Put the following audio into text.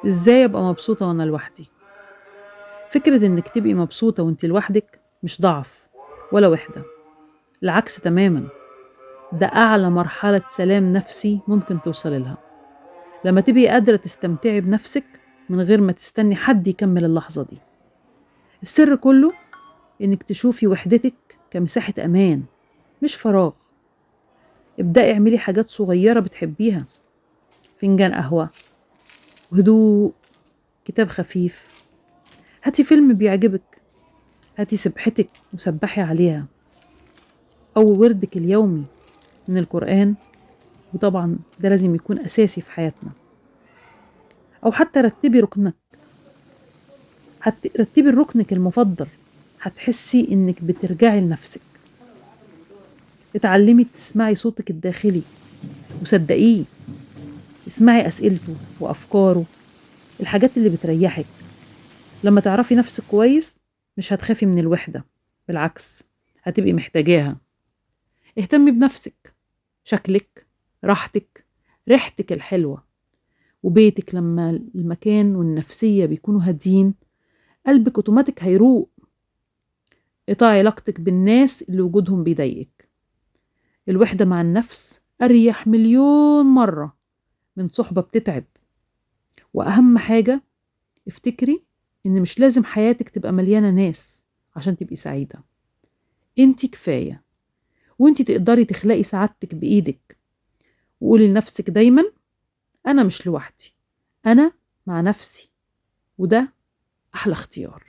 ازاي ابقى مبسوطة وانا لوحدي؟ فكرة انك تبقي مبسوطة وانت لوحدك مش ضعف ولا وحدة، العكس تماما. ده اعلى مرحلة سلام نفسي ممكن توصل لها، لما تبقي قادرة تستمتعي بنفسك من غير ما تستني حد يكمل اللحظة دي. السر كله انك تشوفي وحدتك كمساحة امان مش فراغ. ابدأي اعملي حاجات صغيرة بتحبيها، فنجان قهوة، هدوء، كتاب خفيف، هاتي فيلم بيعجبك، هاتي سبحتك وسبحي عليها، أو وردك اليومي من القرآن، وطبعا ده لازم يكون أساسي في حياتنا. أو حتى رتبي ركنك المفضل، هتحسي إنك بترجعي لنفسك. اتعلمي تسمعي صوتك الداخلي وصدقيه، اسمعي أسئلته وأفكاره، الحاجات اللي بتريحك. لما تعرفي نفسك كويس مش هتخافي من الوحدة، بالعكس هتبقي محتاجاها. اهتمي بنفسك، شكلك، راحتك، ريحتك الحلوة، وبيتك. لما المكان والنفسية بيكونوا هادين قلبك اوتوماتيك هيروق. قطعي علاقتك بالناس اللي وجودهم بيضايقك. الوحدة مع النفس أريح مليون مرة من صحبة بتتعب. وأهم حاجة، افتكري إن مش لازم حياتك تبقى مليانة ناس عشان تبقي سعيدة. انتي كفاية، وانتي تقدري تخلقي سعادتك بإيدك. وقولي لنفسك دايما: أنا مش لوحدي، أنا مع نفسي، وده أحلى اختيار.